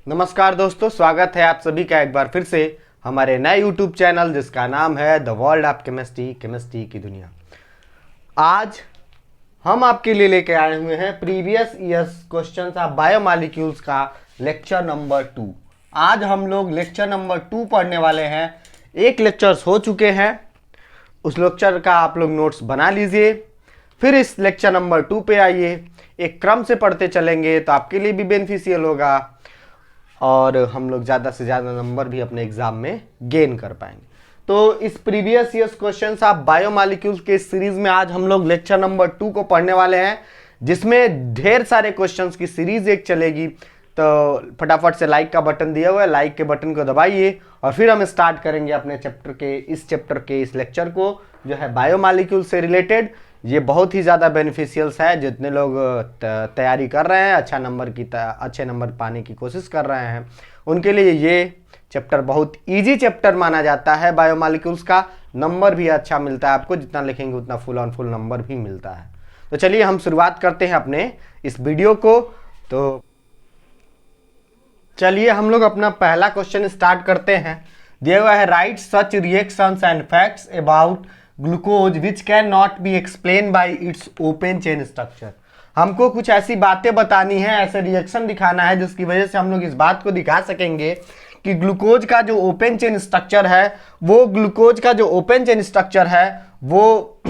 नमस्कार दोस्तों, स्वागत है आप सभी का एक बार फिर से हमारे नए YouTube चैनल जिसका नाम है the world of chemistry, chemistry की दुनिया। आज हम आपके लिए लेके आए हुए हैं previous years questions of biomolecules का लेक्चर नंबर 2। आज हम लोग लेक्चर नंबर 2 पढ़ने वाले हैं। एक लेक्चर्स हो चुके हैं, उस लेक्चर का आप लोग नोट्स बना लीजिए, फिर इस लेक्चर नंबर 2 पे आइए। एक क्रम से पढ़ते चलेंगे तो आपके लिए भी बेनिफिशियल होगा और हम लोग ज़्यादा से ज़्यादा नंबर भी अपने एग्जाम में गेन कर पाएंगे। तो इस previous years questions of biomolecules के सीरीज में आज हम लोग लेक्चर नंबर 2 को पढ़ने वाले हैं, जिसमें ढेर सारे क्वेश्चंस की सीरीज एक चलेगी। तो फटाफट से लाइक का बटन दिया हुआ है, लाइक के बटन को दबाइए और फिर हम स्टार्ट करेंगे अपने चैप्टर के इस लेक्चर को, जो है बायोमॉलिक्यूल से रिलेटेड। ये बहुत ही ज़्यादा बेनिफिशियल्स है। जितने लोग तैयारी कर रहे हैं, अच्छे नंबर पाने की कोशिश कर रहे हैं, उनके लिए ये चैप्टर बहुत इजी चैप्टर माना जाता है। बायोमॉलिक्यूल्स का नंबर भी अच्छा मिलता है आपको, जितना लिखेंगे उतना फुल ऑन फुल नंबर भी मिलता है। तो चलिए हम शुरुआत करते हैं अपने इस वीडियो को। तो चलिए हम लोग अपना पहला क्वेश्चन स्टार्ट करते हैं। दिया हुआ है, right such reactions and facts about glucose which can not be explain by its open chain structure. हमको कुछ ऐसी बातें बतानी है, ऐसे रिएक्शन दिखाना है जिसकी वजह से हम लोग इस बात को दिखा सकेंगे कि ग्लूकोज का जो ओपन चेन स्ट्रक्चर है वो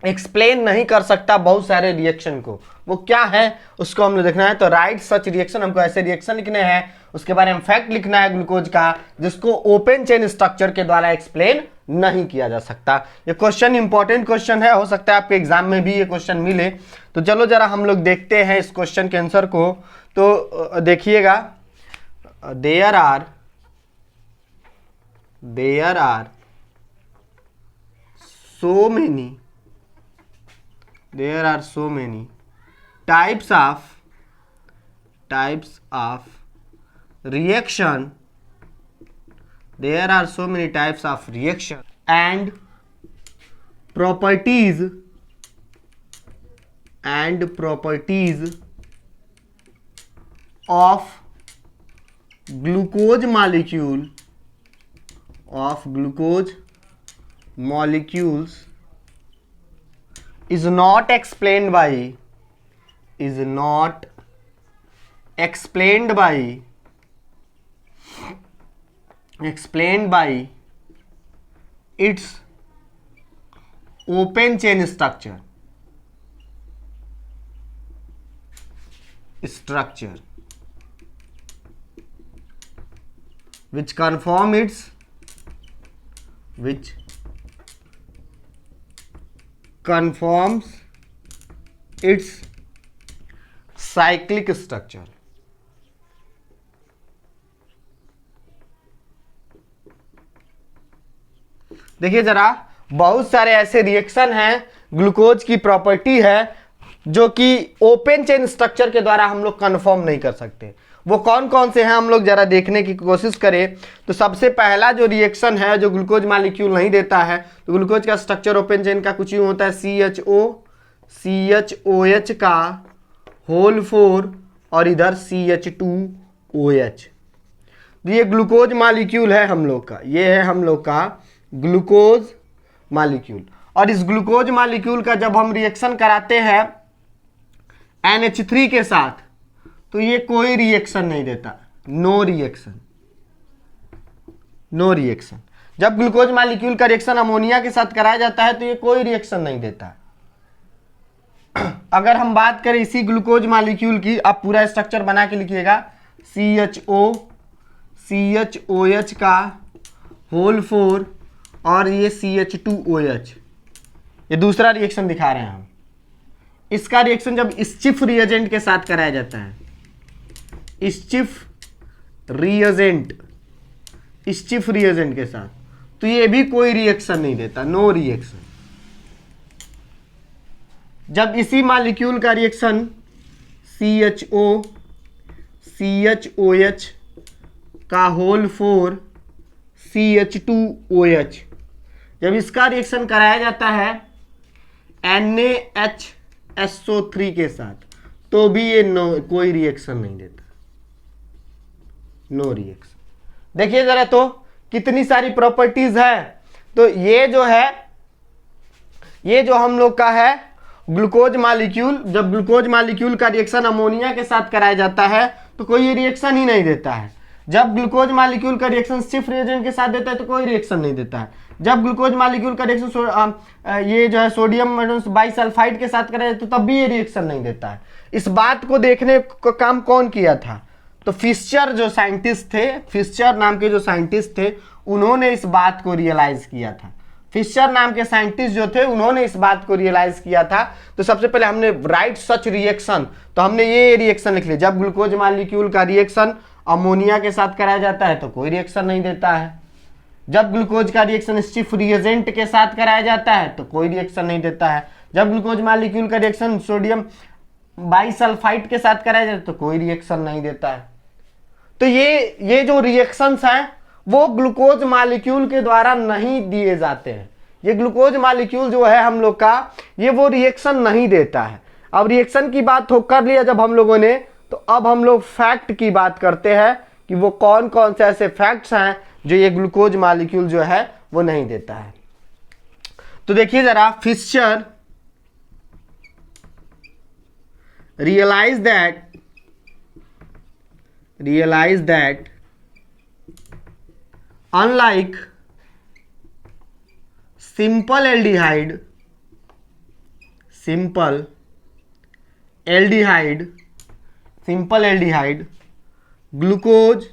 एक्सप्लेन नहीं कर सकता बहुत सारे रिएक्शन को। वो क्या है उसको हम लोग देखना है। तो राइट सच रिएक्शन, हमको ऐसे रिएक्शन लिखने हैं, उसके बारे में फैक्ट लिखना है ग्लूकोज का, जिसको ओपन चेन स्ट्रक्चर के द्वारा एक्सप्लेन नहीं किया जा सकता। ये क्वेश्चन इंपॉर्टेंट क्वेश्चन है, हो सकता है आपके एग्जाम में भी ये क्वेश्चन मिले। तो चलो जरा हम लोग देखते हैं इस क्वेश्चन के आंसर को। तो देखिएगा, there are so many types of reaction. There are so many types of reaction and properties of glucose molecules is not explained by its open chain structure which conforms its cyclic structure। देखिए जरा, बहुत सारे ऐसे reaction हैं, glucose की property है जो कि ओपन चेन स्ट्रक्चर के द्वारा हम लोग कंफर्म नहीं कर सकते। वो कौन कौन से हैं हम लोग जरा देखने की कोशिश करें। तो सबसे पहला जो रिएक्शन है जो ग्लूकोज मॉलिक्यूल नहीं देता है, तो ग्लूकोज का स्ट्रक्चर ओपन चेन का कुछ यूं होता है, CHOH का होल 4 और इधर CH2OH। ये ग्लूकोज मॉलिक्यूल है हम लोग का, ये है हम लोग का ग्लूकोज मॉलिक्यूल। और इस ग्लूकोज मॉलिक्यूल का जब हम रिएक्शन कराते हैं NH3 के साथ, तो ये कोई रिएक्शन नहीं देता, नो रिएक्शन। जब ग्लूकोज मॉलिक्यूल का रिएक्शन अमोनिया के साथ कराया जाता है तो ये कोई रिएक्शन नहीं देता। अगर हम बात करें इसी ग्लूकोज मॉलिक्यूल की, आप पूरा स्ट्रक्चर बना के लिखिएगा, CHOH का होल 4 और ये CH2OH, ये दूसरा रिएक्शन दिखा रहे हैं हम। इसका रिएक्शन जब स्टिफ रिएजेंट के साथ कराया जाता है, स्टिफ रिएजेंट के साथ, तो ये भी कोई रिएक्शन नहीं देता, नो रिएक्शन। जब इसी मॉलिक्यूल का रिएक्शन CHOH का होल 4 CH2OH, जब इसका रिएक्शन कराया जाता है NaHSO3 के साथ, तो भी ये कोई रिएक्शन नहीं देता। No reaction. देखिए जरा तो कितनी सारी प्रॉपर्टीज है। तो ये जो है, ये जो हम लोग का है ग्लूकोज मॉलिक्यूल, जब ग्लूकोज मॉलिक्यूल का रिएक्शन अमोनिया के साथ कराया जाता है तो कोई रिएक्शन ही नहीं देता है। जब ग्लूकोज मॉलिक्यूल का रिएक्शन स्टिफ रिएजेंट के साथ देता है तो कोई रिएक्शन नहीं देता है। जब ग्लूकोज मॉलिक्यूल का रिएक्शन ये जो है सोडियम बाइसल्फाइड के साथ कराया जाता है तो तब भी ये रिएक्शन नहीं देता है। इस बात को देखने का काम कौन किया था? तो फिशर जो साइंटिस्ट थे, फिशर नाम के जो साइंटिस्ट थे, उन्होंने इस बात को रियलाइज किया था। फिशर नाम के साइंटिस्ट जो थे उन्होंने इस बात को रियलाइज किया था। तो सबसे पहले हमने राइट सच रिएक्शन, तो हमने ये रिएक्शन लिख लिया। जब ग्लूकोज मॉलिक्यूल का रिएक्शन अमोनिया के साथ कराया जाता है तो कोई रिएक्शन नहीं देता है। जब ग्लूकोज का रिएक्शन स्टिफ रिएजेंट के साथ कराया जाता है तो कोई रिएक्शन नहीं देता है। जब ग्लूकोज मॉलिक्यूल का रिएक्शन सोडियम बाइसल्फाइड के साथ कराया जाता है तो कोई रिएक्शन नहीं देता है। तो ये जो रिएक्शंस हैं वो ग्लूकोज मॉलिक्यूल के द्वारा नहीं दिए जाते हैं। ये ग्लूकोज मॉलिक्यूल जो है हम लोग का, ये वो रिएक्शन नहीं देता है। अब रिएक्शन की बात हो कर लिया जब हम लोगों ने, तो अब हम लोग फैक्ट की बात करते हैं कि वो कौन कौन से ऐसे फैक्ट्स हैं जो ये ग्लूकोज मॉलिक्यूल जो है वो नहीं देता है। तो देखिए जरा, Fisher realize that unlike simple aldehyde glucose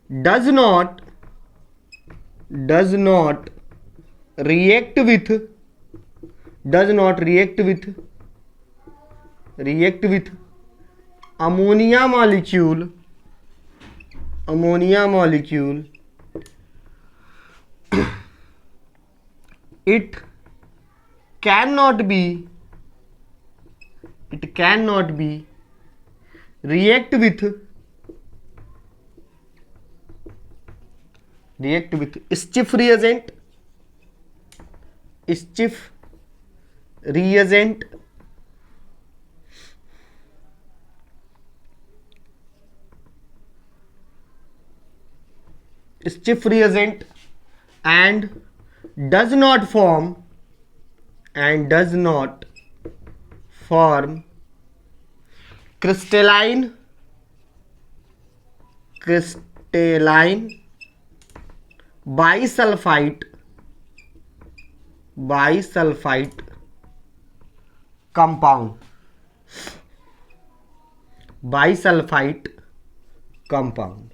does not react with ammonia molecule it cannot be react with stiff reagent and does not form crystalline bisulfite compound,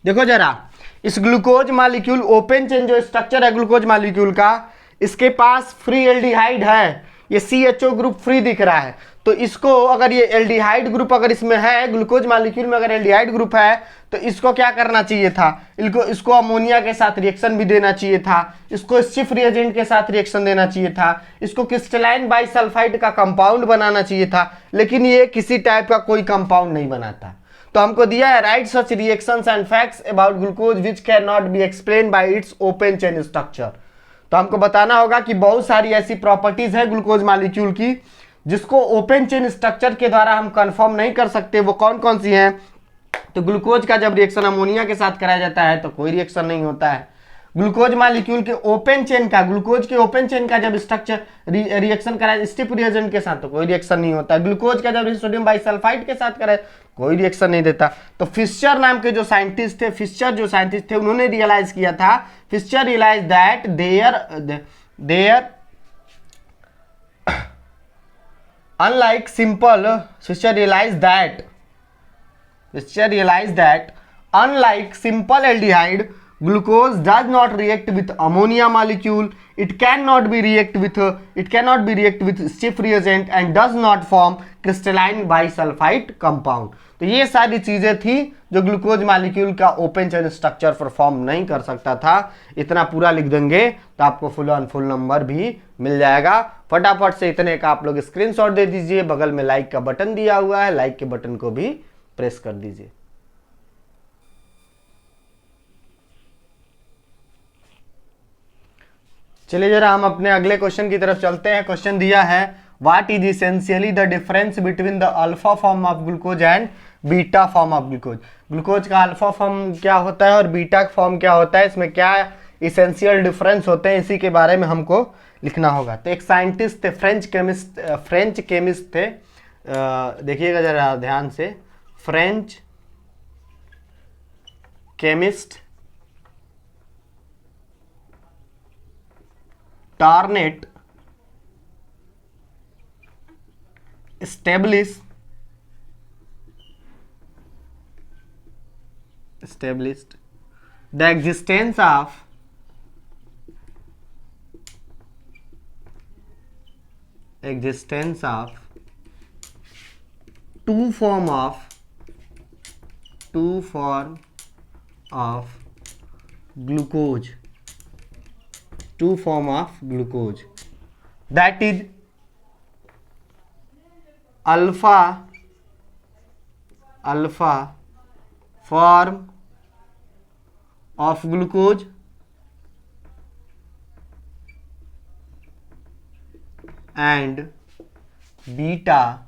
देखो जरा, इस ग्लूकोज मॉलिक्यूल ओपन चेन जो structure है glucose molecule का, इसके पास free aldehyde है, ये CHO group free दिख रहा है। तो इसको अगर ये एल्डिहाइड ग्रुप अगर इसमें है, ग्लूकोज मॉलिक्यूल में अगर एल्डिहाइड ग्रुप है, तो इसको क्या करना चाहिए था? इसको अमोनिया के साथ रिएक्शन भी देना चाहिए था, इसको स्टिफ रिएजेंट के साथ रिएक्शन देना चाहिए था, इसको क्रिस्टलाइन बाइसल्फाइड का कंपाउंड बनाना चाहिए था, लेकिन ये किसी टाइप का कोई कंपाउंड नहीं बनाता। तो हमको दिया है right such reactions and facts about glucose which can not be explain by it's open chain structure. तो हमको बताना होगा कि बहुत सारी ऐसी प्रॉपर्टीज है ग्लूकोज मॉलिक्यूल की जिसको ओपन चेन स्ट्रक्चर के द्वारा हम कंफर्म नहीं कर सकते। वो कौन कौन सी हैं? तो ग्लूकोज का जब रिएक्शन अमोनिया के साथ कराया जाता है तो कोई रिएक्शन नहीं होता है। ग्लूकोज मॉलिक्यूल के ओपन चेन का, ग्लूकोज के ओपन चेन का जब स्ट्रक्चर रिएक्शन कराए स्टिफ रिएजेंट के साथ तो कोई रिएक्शन नहीं होता है। ग्लूकोज का जब सोडियम बाइसल्फाइड के साथ कराए कोई रिएक्शन नहीं देता। तो फिशर नाम के जो साइंटिस्ट थे, उन्होंने रियलाइज किया था, Fisher realise that there unlike simple Fisher realized that unlike simple aldehyde glucose does not react with ammonia molecule, it cannot be react with stiff reagent and does not form crystalline bisulfite compound। तो ये सारी चीजें थी जो glucose molecule का open chain structure perform नहीं कर सकता था। इतना पूरा लिख देंगे तो आपको फुल नंबर भी मिल जाएगा। फटाफट से इतने का आप लोग स्क्रीनशॉट दे दीजिए। बगल में लाइक का बटन दिया हुआ है, लाइक के बटन को भी प्रेस कर दीजिए। चलिए जरा हम अपने अगले क्वेश्चन की तरफ चलते हैं। क्वेश्चन दिया है what is essentially the difference between the alpha form of glucose and beta form of glucose. Glucose का अल्फा फॉर्म क्या होता है और बीटा फॉर्म क्या होता है, इसमें क्या इसेंशियल डिफरेंस होते हैं, इसी के बारे में हमको लिखना होगा। तो एक साइंटिस्ट थे, फ्रेंच केमिस्ट थे, देखिएगा जरा ध्यान से, फ्रेंच केमिस्ट टार्नेट established the existence of two form of glucose, that is alpha form of glucose and beta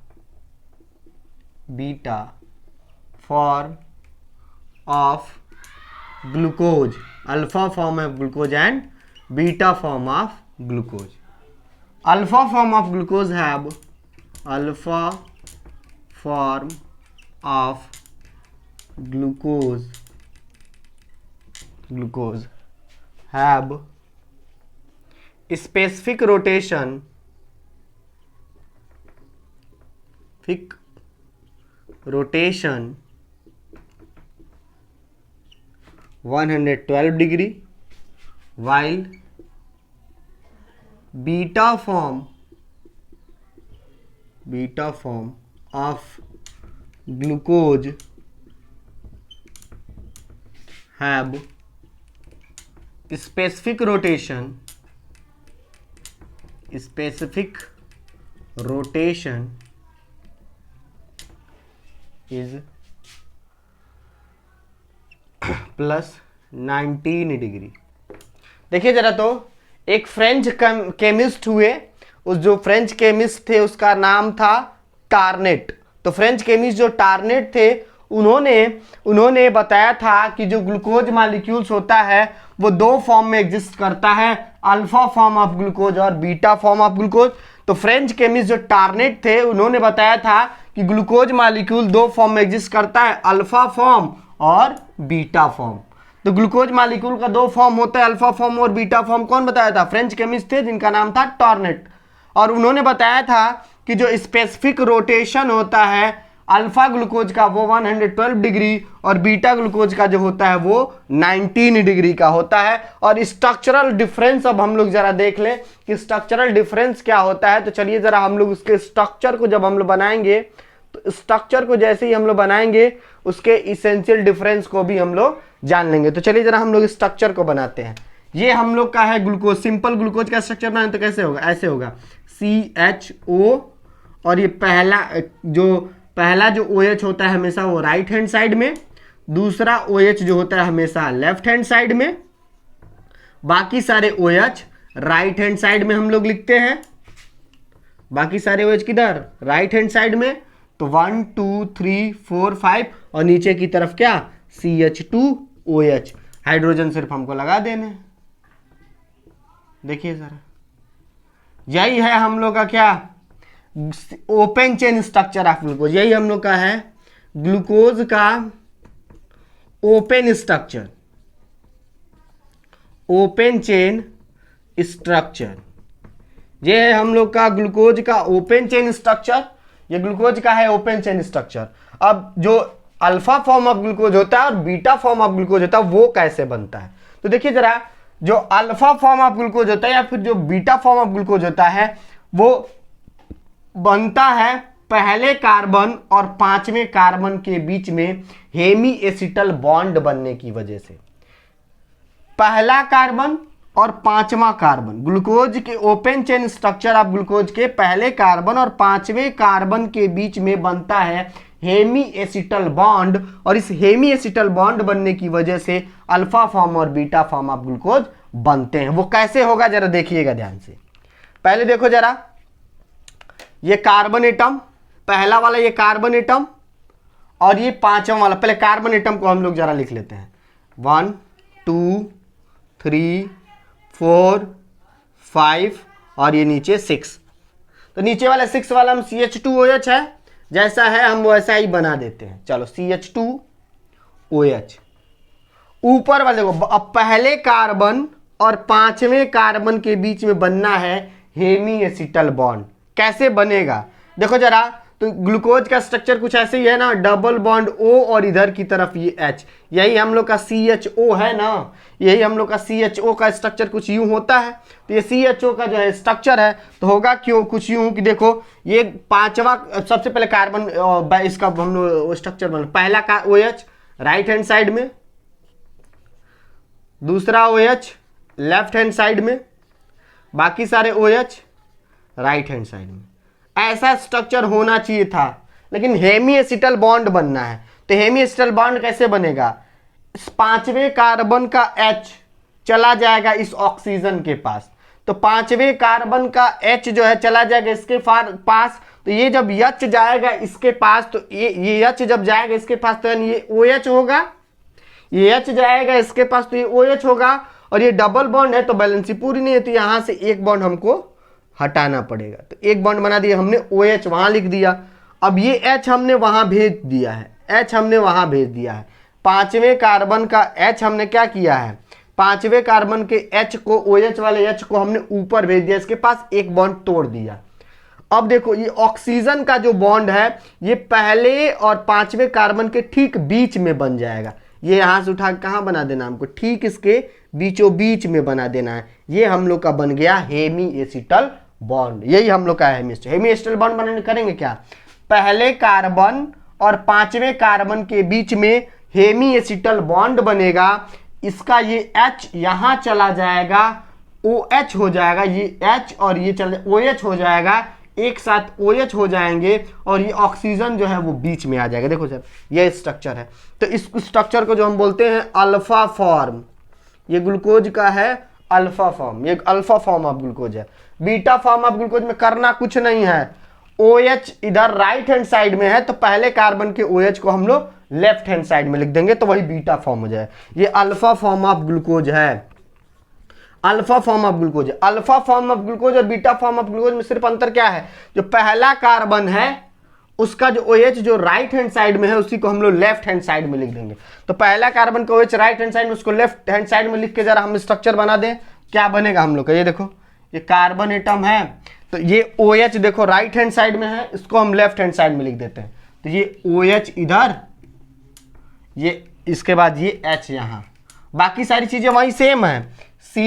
form of glucose, alpha form of glucose and beta form of glucose. Alpha form of glucose have alpha form of glucose have specific rotation 112 degree, while beta form of glucose have specific rotation is plus 19 degree. देखिए जरा, तो एक French chemist हुए, उस जो French chemist थे उसका नाम था टार्नेट। तो फ्रेंच केमिस्ट जो टार्नेट थे उन्होंने बताया था कि जो ग्लूकोज मॉलिक्यूल्स होता है वो दो फॉर्म में एग्जिस्ट करता है, अल्फा फॉर्म ऑफ ग्लूकोज और बीटा फॉर्म ऑफ ग्लूकोज। तो फ्रेंच केमिस्ट जो टार्नेट थे उन्होंने बताया था कि ग्लूकोज मॉलिक्यूल दो फॉर्म में एग्जिस्ट करता है, अल्फा फॉर्म और बीटा फॉर्म। तो ग्लूकोज मॉलिक्यूल का दो फॉर्म होता है, अल्फा फॉर्म और बीटा फॉर्म। कौन बताया था? फ्रेंच केमिस्ट थे जिनका नाम था टार्नेट। और उन्होंने बताया था कि जो स्पेसिफिक रोटेशन होता है अल्फा ग्लूकोज का वो 112 डिग्री और बीटा ग्लूकोज का जो होता है वो 19 डिग्री का होता है। और स्ट्रक्चरल डिफरेंस अब हम लोग जरा देख लें कि स्ट्रक्चरल डिफरेंस क्या होता है। तो चलिए जरा हम लोग उसके स्ट्रक्चर को जब हम लोग बनाएंगे, तो स्ट्रक्चर को जैसे ही हम लोग बनाएंगे उसके इसेंशियल डिफरेंस को भी हम लोग जान लेंगे। तो चलिए जरा हम लोग स्ट्रक्चर को बनाते हैं। ये हम लोग का है ग्लूकोज, सिंपल ग्लूकोज का स्ट्रक्चर बनाए तो कैसे होगा? ऐसे होगा CHO, और ये पहला जो OH होता है हमेशा वो राइट हैंड साइड में, दूसरा OH जो होता है हमेशा लेफ्ट हैंड साइड में, बाकी सारे OH राइट हैंड साइड में हम लोग लिखते हैं। बाकी सारे OH किधर? राइट हैंड साइड में। तो 1 2 3 4 5 और नीचे की तरफ क्या? CH2OH। हाइड्रोजन सिर्फ हमको लगा देने। देखिए सर, यही है हम लोग का क्या? Open chain structure of glucose. यही हम लोग का है ग्लूकोज का open structure, open chain structure. ये है हम लोग का ग्लूकोज का ओपन चेन स्ट्रक्चर। ये ग्लूकोज का है ओपन चेन स्ट्रक्चर। अब जो अल्फा फॉर्म ऑफ ग्लूकोज होता है और बीटा फॉर्म ऑफ ग्लूकोज होता है वो कैसे बनता है? तो देखिए जरा, जो अल्फा फॉर्म ऑफ ग्लूकोज होता है या फिर जो बीटा फॉर्म ऑफ ग्लूकोज होता है वो बनता है पहले कार्बन और पांचवें कार्बन के बीच में हेमी एसिटल बॉन्ड बनने की वजह से। पहला कार्बन और पांचवा कार्बन, ग्लूकोज के open chain structure of glucose के पहले कार्बन और पांचवें कार्बन के बीच में बनता है हेमी एसिटल बॉन्ड, और इस हेमी एसिटल बॉन्ड बनने की वजह से अल्फा फॉर्म और बीटा फॉर्म ऑफ ग्लूकोज बनते हैं। वो कैसे होगा जरा देखिएगा ध्यान से। पहले देखो जरा, ये कार्बन एटम, पहला वाला ये कार्बन एटम, और ये पांचवा वाला, पहले कार्बन एटम को हम लोग जरा लिख लेते हैं। 1 2 3 4 5 और ये नीचे 6। तो नीचे वाला 6 वाला हम CH2OH है, जैसा है हम वैसा ही बना देते हैं। चलो CH2OH। ऊपर वाले को अब पहले कार्बन और पांचवें कार्बन के बीच में बनना है हेमी एसिटल बॉन्ड। कैसे बनेगा देखो जरा, तो ग्लूकोज का स्ट्रक्चर कुछ ऐसे ही है ना, डबल बॉन्ड O और इधर की तरफ ये H, यही हम लोग का CHO है ना, यही हम लोग का CHO का स्ट्रक्चर कुछ यूं होता है। तो ये CHO का जो है स्ट्रक्चर है तो होगा क्यों कुछ यूं कि देखो ये पांचवा, सबसे पहले कार्बन इसका हम लोग स्ट्रक्चर बना, पहला का OH राइट हैंड साइड में, दूसरा OH लेफ्ट हैंड साइड में, बाकी सारे OH राइट हैंड साइड में। ऐसा स्ट्रक्चर होना चाहिए था, लेकिन हेमी एसिटल बॉन्ड बनना है। तो हेमी एसिटल बॉन्ड कैसे बनेगा, इस पांचवें कार्बन का H चला जाएगा इस ऑक्सीजन के पास, तो पांचवें कार्बन का H जो है चला जाएगा इसके पास, तो ये जब H जाएगा इसके पास, तो ये H जब जाएगा इसके पास तो ये OH होगा, ये H जाएगा इसके पास तो ये OH होगा, और ये डबल बॉन्ड है तो बैलेंसी पूरी नहीं है, तो यहां से एक बॉन्ड हमको हटाना पड़ेगा। तो एक बॉन्ड बना दिया हमने, OH वहां लिख दिया। अब ये H हमने वहां भेज दिया है, H हमने वहां भेज दिया है। पांचवें कार्बन का H हमने क्या किया है, पांचवें कार्बन के H को, OH वाले H को हमने ऊपर भेज दिया, इसके पास एक बॉन्ड तोड़ दिया। अब देखो ये ऑक्सीजन का जो बॉन्ड है ये पहले और पांचवें कार्बन के ठीक बीच में बन जाएगा। ये यहां से उठा कहां बना देना हमको, ठीक इसके बीचों बीच में बना देना है। ये हम लोग का बन गया हेमी एसिटल बॉन्ड, यही हम लोग का हेमी एसिटल बॉन्ड बनाने करेंगे क्या, पहले कार्बन और पांचवें कार्बन के बीच में हेमी एसिटल बॉन्ड बनेगा। इसका ये H यहां चला जाएगा, OH हो जाएगा, ये H और ये चल OH हो जाएगा, एक साथ OH हो जाएंगे, और ये ऑक्सीजन जो है वो बीच में आ जाएगा। देखो सर ये स्ट्रक्चर है, तो इस स्ट्रक्चर को जो हम बोलते हैं अल्फा फॉर्म, ये ग्लूकोज का है अल्फा फॉर्म, ये अल्फा फॉर्म ऑफ ग्लूकोज है। बीटा फॉर्म ऑफ ग्लूकोज में करना कुछ नहीं है, OH इधर राइट हैंड साइड में है तो पहले कार्बन के OH को हम लोग लेफ्ट हैंड साइड में लिख देंगे, तो वही बीटा फॉर्म हो जाए। ये अल्फा फॉर्म ऑफ ग्लूकोज है, alpha form of glucose. Alpha form of glucose और बीटा फॉर्म ऑफ ग्लूकोज में सिर्फ अंतर क्या है, जो पहला कार्बन है उसका जो OH जो राइट हैंड साइड में है उसी को हम लोग लेफ्ट हैंड साइड में लिख देंगे। तो पहला कार्बन का OH राइट हैंड साइड में, उसको लेफ्ट हैंड साइड में लिख के जरा हम स्ट्रक्चर बना दें, क्या बनेगा हम लोग का। ये देखो ये कार्बन एटम है, तो ये OH देखो राइट हैंड साइड में है, इसको हम लेफ्ट हैंड साइड में लिख देते हैं। तो ये OH इधर, ये इसके बाद ये H यहाँ, बाकी सारी चीजें वही सेम है। C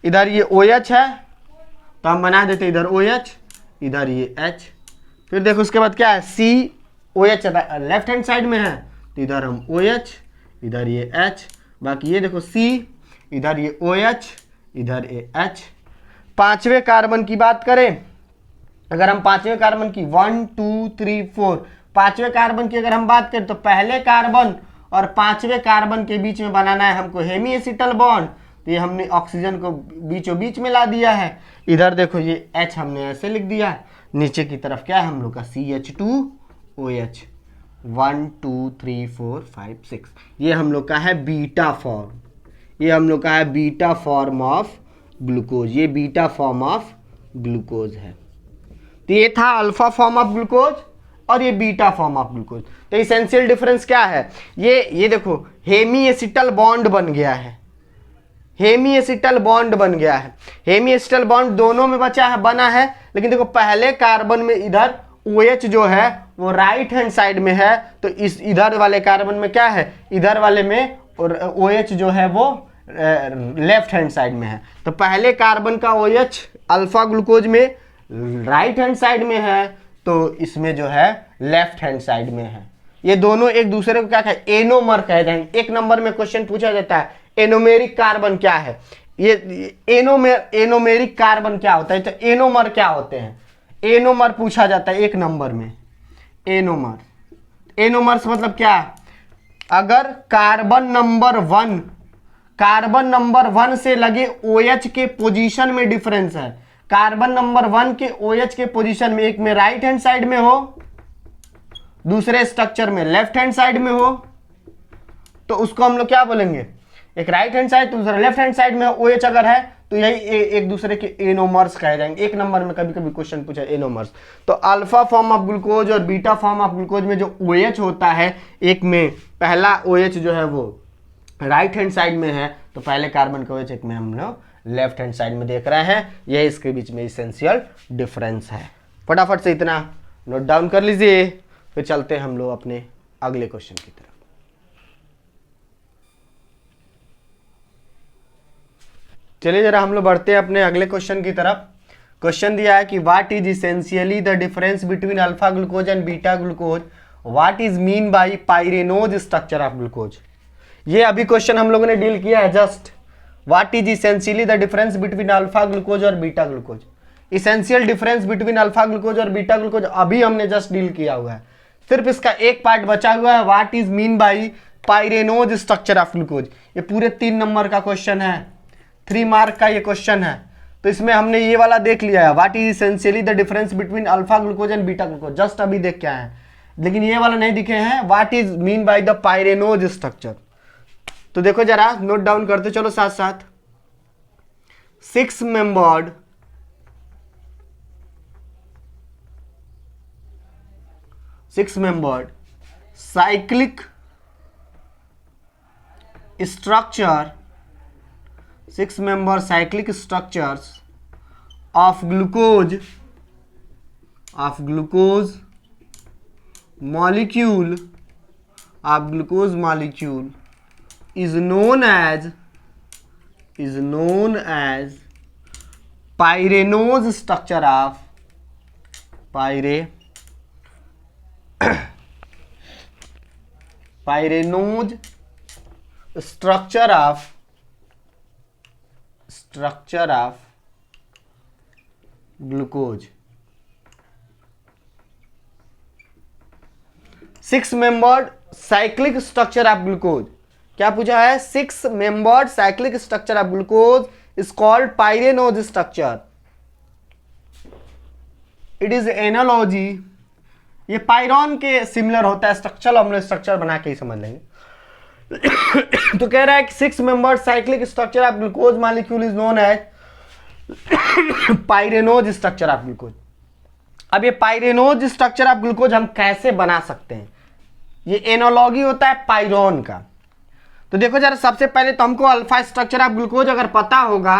इधर ये OH है तो हम बना देते इधर OH, इधर ये H। फिर देखो उसके बाद क्या है, COH लेफ्ट हैंड साइड में है तो इधर हम OH, इधर ये H, बाकी ये देखो C, इधर ये OH, इधर ये H। पांचवें कार्बन की बात करें, अगर हम पांचवें कार्बन की 1 2 3 4, पांचवें कार्बन की अगर हम बात करें तो पहले कार्बन और पांचवें कार्बन के बीच में बनाना है हमको हेमी एसिटल बॉन्ड। तो ये हमने ऑक्सीजन को बीचों बीच में ला दिया है। इधर देखो ये H हमने ऐसे लिख दिया, नीचे की तरफ क्या है हम लोग का CH2OH 1 2 3 4 5 6, ये हम लोग का है बीटा फॉर्म, ये हम लोग का है बीटा फॉर्म ऑफ ग्लूकोज, ये बीटा फॉर्म ऑफ ग्लूकोज है। तो ये था अल्फा फॉर्म ऑफ ग्लूकोज और ये बीटा फॉर्म ऑफ ग्लूकोज। तो एसेंशियल डिफरेंस क्या है, ये देखो हेमी एसिटल बॉन्ड बन गया है, हेमी एसिटल बॉन्ड बन गया है। हेमी एसिटल बॉन्ड दोनों में बना है, लेकिन देखो पहले कार्बन में इधर OH जो है वो राइट हैंड साइड में है, तो इस इधर वाले कार्बन में क्या है, इधर वाले में OH जो है वो लेफ्ट हैंड साइड में है। तो पहले कार्बन का OH अल्फा ग्लूकोज में राइट हैंड साइड में है, तो इसमें जो है लेफ्ट हैंड साइड में है। ये दोनों एक दूसरे को क्या कहते हैं, एनोमर कहते हैं। एक नंबर में क्वेश्चन पूछा जाता है एनोमेरिक कार्बन क्या है, ये एनोमेरिक कार्बन क्या होता है, तो एनोमर क्या होते हैं, एनोमर पूछा जाता है एक नंबर में। एनोमर्स मतलब क्या, अगर कार्बन नंबर 1 से लगे OH के पोजीशन में डिफरेंस है, कार्बन नंबर 1 के OH के पोजीशन में, एक में राइट हैंड साइड में हो, दूसरे स्ट्रक्चर में लेफ्ट हैंड साइड में हो, तो उसको हम लोग क्या बोलेंगे, एक राइट हैंड साइड दूसरा लेफ्ट हैंड साइड में OH अगर है तो यही एक दूसरे के एनोमर्स कहे जाएंगे। एक नंबर में कभी कभी क्वेश्चन पूछा एनोमर्स। तो अल्फा फॉर्म ऑफ ग्लूकोज और बीटा फॉर्म ऑफ ग्लूकोज में जो OH होता है, एक में पहला OH जो है वो राइट हैंड साइड में है, तो पहले कार्बन का OH एक में हम लोग लेफ्ट हैंड साइड में देख रहे हैं। यह इसके बीच में इसेंशियल डिफरेंस है। फटाफट से इतना नोट डाउन कर लीजिए, फिर चलते हैं हम लोग अपने अगले क्वेश्चन की तरफ। चलिए जरा हम लोग बढ़ते हैं अपने अगले क्वेश्चन की तरफ। क्वेश्चन दिया है कि what is essentially the difference between alpha glucose and beta glucose, what is mean by pyranose structure of glucose. ये अभी क्वेश्चन हम लोगों ने डील किया है just. What is essentially the difference between alpha glucose और beta glucose. Essential difference between alpha glucose और beta glucose अभी हमने जस्ट डील किया हुआ है। सिर्फ इसका एक पार्ट बचा हुआ है, what is mean by pyranose structure of glucose. ये पूरे 3 नंबर का क्वेश्चन है, 3 मार्क का ये क्वेश्चन है। तो इसमें हमने ये वाला देख लिया है, what is essentially the difference between alpha glucose and beta glucose, just अभी देख के आए हैं। लेकिन ये वाला नहीं दिखे हैं, what is mean by the pyranose structure. तो देखो जरा नोट डाउन करते चलो साथ साथ। 6 membered cyclic structure, 6 member cyclic structures of glucose molecule is known as pyranose structure of pyranose structure of glucose। 6 membered cyclic structure of glucose, क्या पूछा है, 6 membered cyclic structure of glucose is called pyranose structure। It is analogy, ये पायरॉन के similar होता है structure, हम लोग structure बना के ही समझ लेंगे। तो कह रहा है कि 6 membered cyclic structure of glucose molecule is known as pyranose structure of glucose। अब ये पाइरेनोज स्ट्रक्चर ऑफ ग्लूकोज हम कैसे बना सकते हैं, ये एनालॉगी होता है पायरॉन का। तो देखो जरा, सबसे पहले तो हमको अल्फा स्ट्रक्चर ऑफ ग्लूकोज अगर पता होगा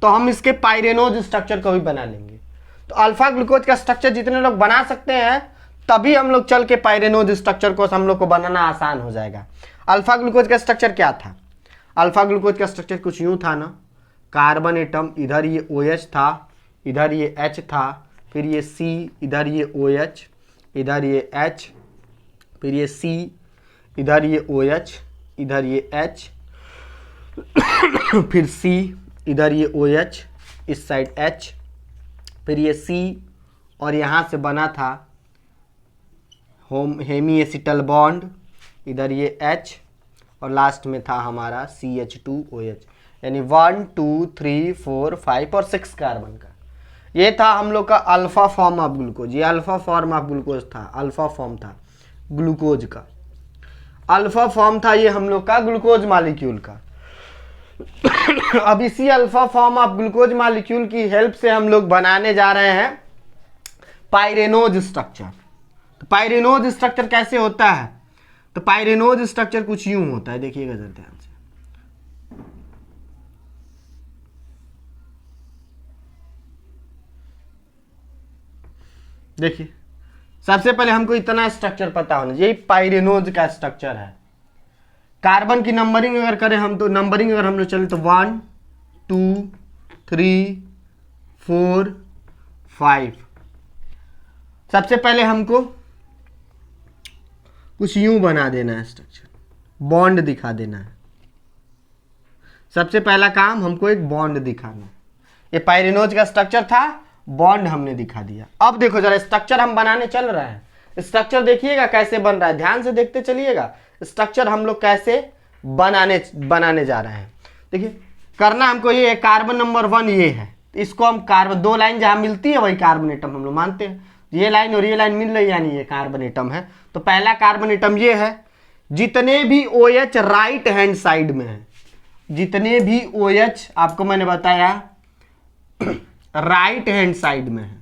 तो हम इसके पाइरेनोज स्ट्रक्चर को भी बना लेंगे। तो अल्फा ग्लूकोज का स्ट्रक्चर जितने लोग बना सकते हैं, तभी हम लोग चल के पाइरेनोज स्ट्रक्चर को हम लोग को बनाना आसान हो जाएगा। अल्फा ग्लूकोज का स्ट्रक्चर क्या था, अल्फा ग्लूकोज का स्ट्रक्चर कुछ यूं था ना, कार्बन एटम, इधर ये OH था, इधर ये H था, फिर ये C, इधर ये OH, इधर ये H, फिर ये C, इधर ये OH, इधर ये H, फिर C, इधर ये OH, इस साइड H, फिर ये C, और यहाँ से बना था हेमी एसिटल बॉन्ड, इधर ये H, और लास्ट में था हमारा CH2OH, यानी 1 2 3 4 5 और 6 कार्बन का। ये था हम लोग का अल्फा फॉर्म ऑफ ग्लूकोज। ये अल्फा फॉर्म ऑफ ग्लूकोज था, अल्फा फॉर्म था ग्लूकोज का, अल्फा फॉर्म था ये हम लोग का ग्लूकोज मॉलिक्यूल का। अब इसी alpha form of glucose molecule की हेल्प से हम लोग बनाने जा रहे हैं पाइरेनोज स्ट्रक्चर। तो पाइरेनोज स्ट्रक्चर कैसे होता है, तो पाइरेनोज स्ट्रक्चर कुछ यूं होता है, देखिएगा जरा ध्यान से। देखिए, सबसे पहले हमको इतना स्ट्रक्चर पता होना चाहिए, पाइरेनोज का स्ट्रक्चर है। कार्बन की नंबरिंग अगर करें हम, तो नंबरिंग अगर हम लोग चले तो 1 2 3 4 5। सबसे पहले हमको कुछ यूं बना देना है स्ट्रक्चर, बॉन्ड दिखा देना है। सबसे पहला काम हमको एक बॉन्ड दिखाना है। ये पाइरेनोज का स्ट्रक्चर था, बॉन्ड हमने दिखा दिया। अब देखो जरा, स्ट्रक्चर हम बनाने चल रहे हैं। स्ट्रक्चर देखिएगा कैसे बन रहा है, ध्यान से देखते चलिएगा। स्ट्रक्चर हम लोग कैसे बनाने जा रहे हैं। देखिए, करना हमको ये कार्बन नंबर 1 ये है, तो इसको हम कार्बन, दो लाइन जहां मिलती है वही कार्बन एटम हम लोग मानते हैं। ये लाइन और ये लाइन मिल रही है यानी ये कार्बन एटम है। तो पहला कार्बन एटम ये है। जितने भी OH राइट हैंड साइड में है, जितने भी OH आपको मैंने बताया राइट हैंड साइड में है,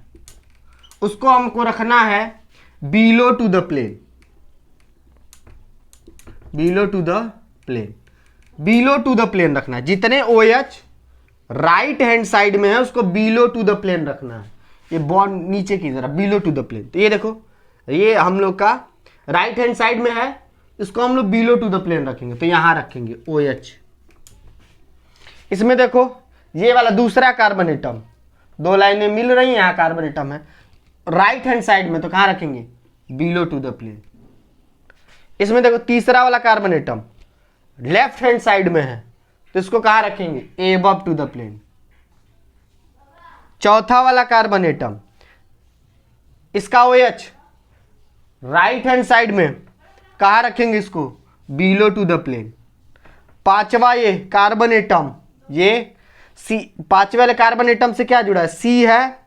उसको हमको रखना है below to the plane, below to the plane, below to the plane रखना है। जितने OH राइट हैंड साइड में है उसको बिलो टू द प्लेन रखना है। ये बॉन्ड नीचे की तरफ बिलो टू द प्लेन। तो ये देखो, ये हम लोग का राइट हैंड साइड में है, इसको हम लोग बिलो टू द प्लेन रखेंगे। तो यहां रखेंगे OH। इसमें देखो ये वाला दूसरा कार्बन एटम, दो लाइनें मिल रही हैं, यहां कार्बन एटम है राइट हैंड साइड में, तो कहां रखेंगे? Below to the plane. इसमें देखो तीसरा वाला carbon atom left hand side में है, तो इसको कहां रखेंगे? Above to the plane. चौथा वाला कार्बन एटम, इसका OH राइट हैंड साइड में, कहां रखेंगे इसको? Below to the plane. पांचवा ये कार्बन एटम, ये सी, पांचवे वाले कार्बन एटम से क्या जुड़ा है? C है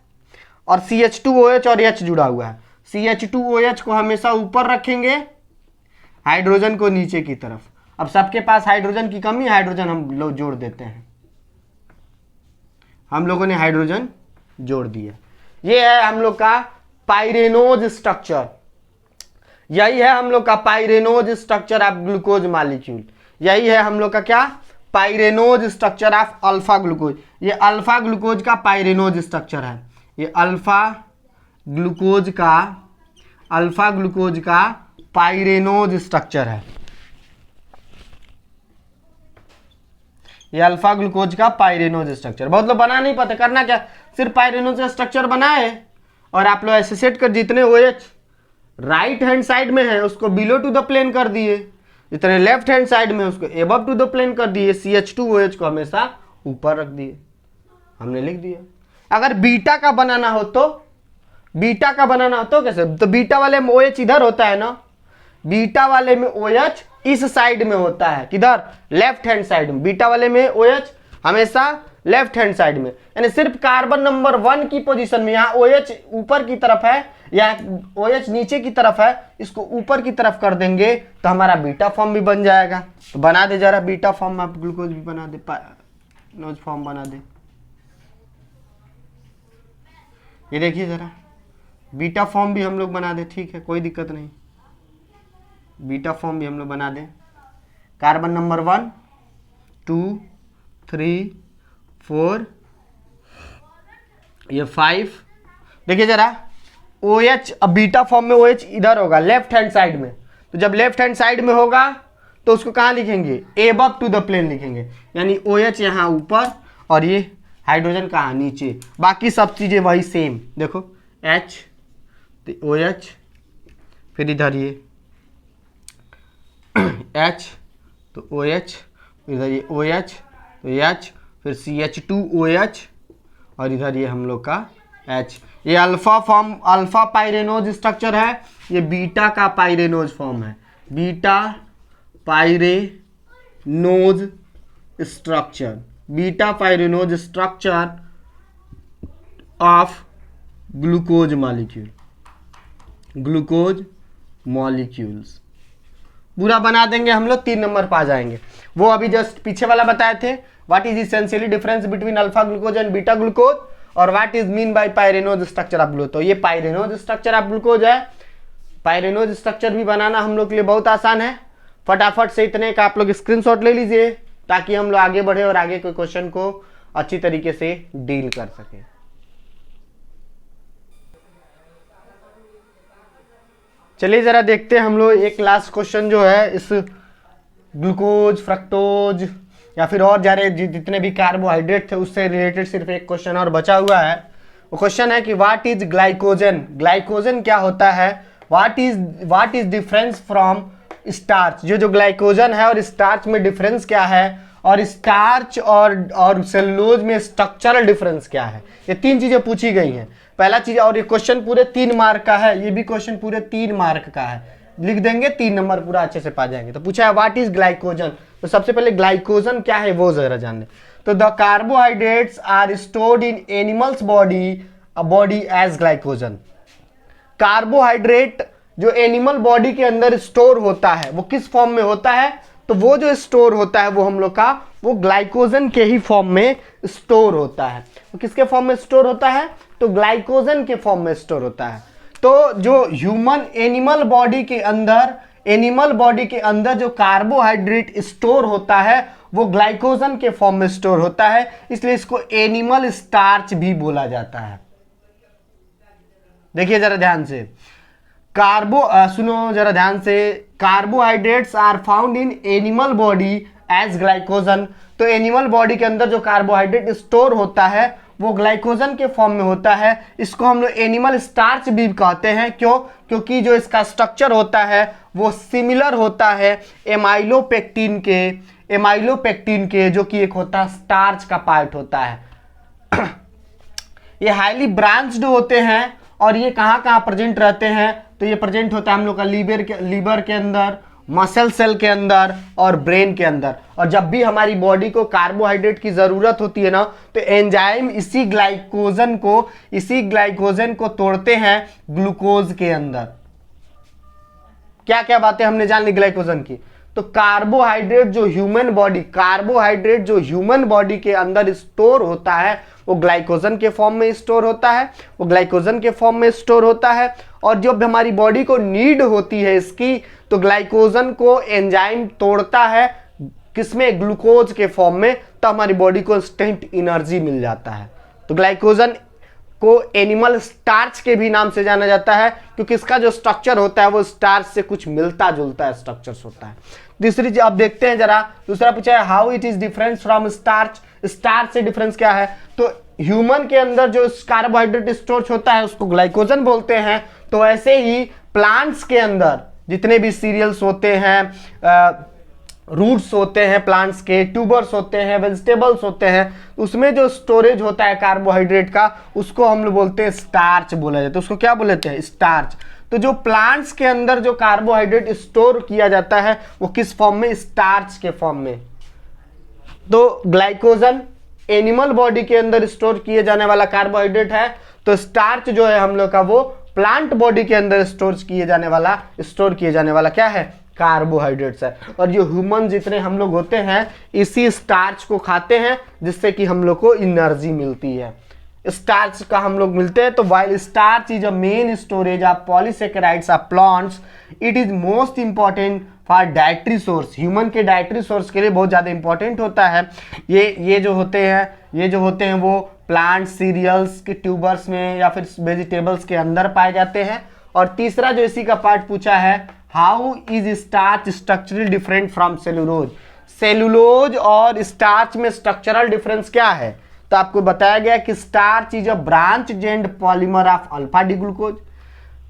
और CH2OH और H जुड़ा हुआ है। CH2OH को हमेशा ऊपर रखेंगे, हाइड्रोजन को नीचे की तरफ। अब सबके पास हाइड्रोजन की कमी है, हाइड्रोजन हम लोग जोड़ देते हैं, हम लोगों ने हाइड्रोजन जोड़ दिया। ये है हम लोग का पाइरेनोज स्ट्रक्चर, यही है हम लोग का पाइरेनोज स्ट्रक्चर ऑफ ग्लूकोज मॉलिक्यूल। यही है हम लोग का क्या? पाइरेनोज स्ट्रक्चर ऑफ अल्फा ग्लूकोज। ये अल्फा ग्लूकोज का पाइरेनोज स्ट्रक्चर है। ये अल्फा ग्लूकोज का पाइरेनोज स्ट्रक्चर है। ये अल्फा ग्लूकोज का पाइरेनोज स्ट्रक्चर। बहुत लोग बना नहीं पाते, करना क्या? सिर्फ पाइरेनोज स्ट्रक्चर बनाए और आप लोग ऐसे सेट कर, जितने OH राइट हैंड साइड में है उसको बिलो टू द प्लेन कर दिए, जितने लेफ्ट हैंड साइड में उसको एबव टू द प्लेन कर दिए, CH2OH को हमेशा ऊपर रख दिए, हमने लिख दिया। अगर बीटा का बनाना हो तो, बीटा का बनाना हो तो कैसे? तो बीटा वाले में OH इधर होता है ना, बीटा वाले में OH इस साइड में होता है, किधर? लेफ्ट हैंड साइड में। बीटा वाले में OH हमेशा लेफ्ट हैंड साइड में, यानी सिर्फ कार्बन नंबर 1 की पोजीशन में, यहाँ OH ऊपर की तरफ है या OH नीचे की तरफ है, इसको ऊपर की तरफ कर देंगे तो हमारा बीटा फॉर्म भी बन जाएगा। तो बना दे जरा बीटा फॉर्म, आप ग्लूकोज भी बना दे, नोज फॉर्म बना दे। ये देखिए जरा, बीटा फॉर्म भी हम लोग बना दे, ठीक है, कोई दिक्कत नहीं। बीटा फॉर्म भी हम लोग बना दें। कार्बन नंबर 1 2 3 4, ये 5। देखिए जरा OH, अब बीटा फॉर्म में OH इधर होगा लेफ्ट हैंड साइड में, तो जब लेफ्ट हैंड साइड में होगा तो उसको कहाँ लिखेंगे? एबव टू द प्लेन लिखेंगे, यानी OH यहाँ ऊपर और ये हाइड्रोजन कहाँ? नीचे। बाकी सब चीजें वही सेम। देखो H तो OH, फिर इधर ये H तो OH, इधर ये OH तो H, फिर CH2OH और इधर ये हम लोग का H। ये alpha form, alpha pyranose structure है, ये बीटा का पाइरेनोज फॉर्म है, beta pyranose structure, beta pyranose structure of glucose molecule, glucose molecules पूरा बना देंगे हम लोग, 3 नंबर पा जाएंगे। वो अभी जस्ट पीछे वाला बताए थे, what is essentially difference between alpha glucose and beta glucose, और what is mean by pyranose structure of glucose. तो ये पाइरेनोज स्ट्रक्चर ऑफ ग्लूकोज है। पाइरेनोज स्ट्रक्चर भी बनाना हम लोग के लिए बहुत आसान है। फटाफट से इतने का आप लोग स्क्रीनशॉट ले लीजिए ताकि हम लोग आगे बढ़े और आगे के क्वेश्चन को अच्छी तरीके से डील कर सके। चलिए जरा देखते हैं हम लोग एक लास्ट क्वेश्चन जो है इस ग्लूकोज, फ्रक्टोज या फिर और जितने भी कार्बोहाइड्रेट थे उससे रिलेटेड सिर्फ एक क्वेश्चन और बचा हुआ है। वो क्वेश्चन है कि व्हाट इज ग्लाइकोजन, ग्लाइकोजन क्या होता है, what is difference from starch. जो ग्लाइकोजन है और स्टार्च में डिफरेंस क्या है, और स्टार्च और सेलुलोज में स्ट्रक्चरल डिफरेंस क्या है। ये 3 चीजें पूछी गई हैं। पहला चीज, और ये क्वेश्चन पूरे 3 मार्क का है, ये भी क्वेश्चन पूरे 3 मार्क का है, लिख देंगे 3 नंबर पूरा अच्छे से पा जाएंगे। तो पूछा है व्हाट इज ग्लाइकोजन, तो सबसे पहले ग्लाइकोजन क्या है वो जरा जान लें। तो the carbohydrates are stored in animals body as glycogen. Carbohydrate जो एनिमल बॉडी के अंदर स्टोर होता है वो किस फॉर्म में होता है? तो वो जो स्टोर होता है वो हम लोग का वो ग्लाइकोजन के ही फॉर्म में स्टोर होता है। तो किसके फॉर्म में स्टोर होता है? तो ग्लाइकोजन के फॉर्म में स्टोर होता है। तो जो ह्यूमन एनिमल बॉडी के अंदर जो कार्बोहाइड्रेट स्टोर होता है वो ग्लाइकोजन के फॉर्म में स्टोर होता है, इसलिए इसको एनिमल स्टार्च भी बोला जाता है। देखिए जरा ध्यान से, सुनो जरा ध्यान से, carbohydrates are found in animal body as glycogen. तो एनिमल बॉडी के अंदर जो कार्बोहाइड्रेट स्टोर होता है वो ग्लाइकोजन के फॉर्म में होता है। इसको हम लोग एनिमल स्टार्च भी कहते हैं। क्यों? क्योंकि जो इसका स्ट्रक्चर होता है वो सिमिलर होता है एमाइलोपेक्टिन के, जो कि एक होता है स्टार्च का पार्ट होता है। ये हाईली ब्रांच्ड होते हैं और ये कहाँ प्रेजेंट रहते हैं? तो ये प्रेजेंट होता है हम लोग का लीवर के अंदर, मसल सेल के अंदर और ब्रेन के अंदर। और जब भी हमारी बॉडी को कार्बोहाइड्रेट की जरूरत होती है ना, तो एंजाइम इसी ग्लाइकोजन को तोड़ते हैं ग्लूकोज के अंदर। क्या क्या बातें हमने जान ली ग्लाइकोजन की? तो कार्बोहाइड्रेट जो ह्यूमन बॉडी के अंदर स्टोर होता है वो ग्लाइकोजन के फॉर्म में स्टोर होता है। और जब हमारी बॉडी को नीड होती है इसकी, तो ग्लाइकोजन को एंजाइम तोड़ता है किसमें? ग्लूकोज के फॉर्म में। तो हमारी बॉडी को इंस्टेंट एनर्जी मिल जाता है। तो ग्लाइकोजन को एनिमल स्टार्च के भी नाम से जाना जाता है, क्योंकि इसका जो स्ट्रक्चर होता है वो स्टार्च से कुछ मिलता जुलता है स्ट्रक्चर्स होता है। दूसरी चीज आप देखते हैं जरा, दूसरा पूछा है how it is different from starch. Starch से डिफरेंस क्या है? तो ह्यूमन के अंदर जो कार्बोहाइड्रेट स्टोर होता है उसको ग्लाइकोजन बोलते हैं। तो ऐसे ही प्लांट्स के अंदर जितने भी सीरियल्स होते हैं, रूट्स होते हैं प्लांट्स के, ट्यूबर्स होते हैं, वेजिटेबल्स होते हैं, उसमें जो स्टोरेज होता है कार्बोहाइड्रेट का उसको हम लोग बोलते हैं स्टार्च बोला जाता है। उसको क्या बोलते हैं? स्टार्च। तो जो प्लांट्स के अंदर जो कार्बोहाइड्रेट स्टोर किया जाता है वो किस फॉर्म में? स्टार्च के फॉर्म में। तो ग्लाइकोजन एनिमल बॉडी के अंदर स्टोर किए जाने वाला कार्बोहाइड्रेट है, तो स्टार्च जो है हम लोग का वो प्लांट बॉडी के अंदर स्टोर किए जाने वाला क्या है? कार्बोहाइड्रेट्स है। और जो ह्यूमन जितने हम लोग होते हैं इसी स्टार्च को खाते हैं, जिससे कि हम लोग को एनर्जी मिलती है। स्टार्च का हम लोग मिलते हैं। तो while starch is a main storage of polysaccharides of plants, it is most important for dietary source. Human के डाइटरी सोर्स के लिए बहुत ज्यादा इंपॉर्टेंट होता है। ये जो होते हैं वो प्लांट सीरियल्स के ट्यूबर्स में या फिर वेजिटेबल्स के अंदर पाए जाते हैं। और तीसरा जो इसी का पार्ट पूछा है, how is starch structural different from cellulose. Cellulose और स्टार्च में स्ट्रक्चरल डिफरेंस क्या है? तो आपको बताया गया कि starch is a branch and polymer of alpha D glucose.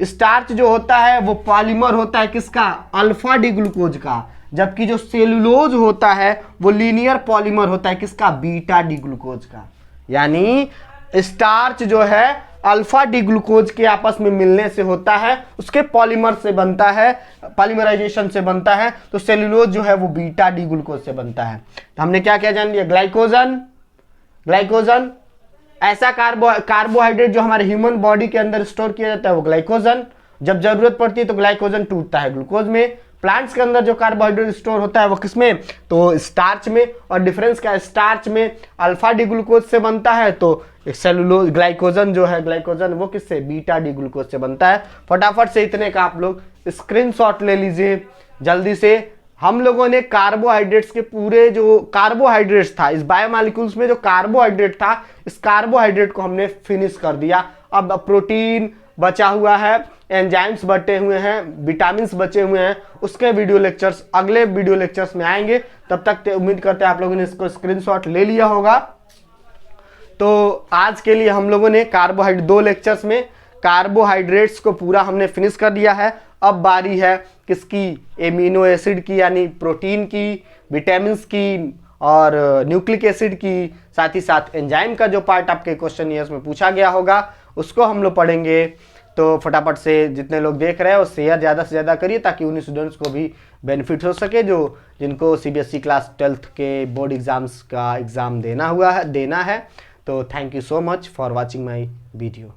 Starch जो होता है वो पॉलीमर होता है किसका? अल्फा डी ग्लूकोज का। जबकि जो सेलुलोज होता है वो लीनियर पॉलीमर होता है किसका? बीटा डी ग्लूकोज का। यानी स्टार्च जो है अल्फा डी ग्लूकोज के आपस में मिलने से होता है, उसके पॉलीमर से बनता है, पॉलीमराइजेशन से बनता है। तो सेलुलोज जो है वो बीटा डी ग्लूकोज से बनता है। तो हमने क्या क्या जान लिया? ग्लाइकोजन ऐसा कार्बोहाइड्रेट जो हमारे ह्यूमन बॉडी के अंदर स्टोर किया जाता है वो ग्लाइकोजन। जब जरूरत पड़ती है तो ग्लाइकोजन टूटता है ग्लूकोज में। प्लांट्स के अंदर जो कार्बोहाइड्रेट स्टोर होता है वो किसमें? तो स्टार्च में। और डिफरेंस क्या है? स्टार्च में अल्फा डी ग्लूकोज से बनता है, तो सेलुलोज ग्लाइकोजन जो है ग्लाइकोजन वो किससे? बीटा डी ग्लूकोज से बनता है। फटाफट से इतने का आप लोग स्क्रीनशॉट ले लीजिए जल्दी से। हम लोगों ने कार्बोहाइड्रेट्स के पूरे जो कार्बोहाइड्रेट्स था, इस बायोमॉलिक्यूल्स में जो कार्बोहाइड्रेट था, इस कार्बोहाइड्रेट को हमने फिनिश कर दिया। अब प्रोटीन बचा हुआ है, एंजाइम्स बचे हुए हैं, विटामिन्स बचे हुए हैं, उसके अगले वीडियो लेक्चर्स में आएंगे। तब तक उम्मीद करते हैं आप लोगों ने इसको स्क्रीनशॉट ले लिया होगा। तो आज के लिए हम लोगों ने दो लेक्चर्स में कार्बोहाइड्रेट्स को पूरा हमने फिनिश कर दिया है। अब बारी है किसकी? एमिनो एसिड की, यानी प्रोटीन की, विटामिन्स की और न्यूक्लिक एसिड की, साथ ही साथ एंजाइम का जो पार्ट आपके क्वेश्चन ईयर्स में पूछा गया होगा उसको हम लोग पढ़ेंगे। तो फटाफट से जितने लोग देख रहे हैं वो शेयर ज़्यादा से ज़्यादा करिए, ताकि उन स्टूडेंट्स को भी बेनिफिट हो सके जो जिनको सीबीएसई क्लास 12th के बोर्ड एग्ज़ाम्स का एग्ज़ाम देना है। तो thank you so much for watching my video.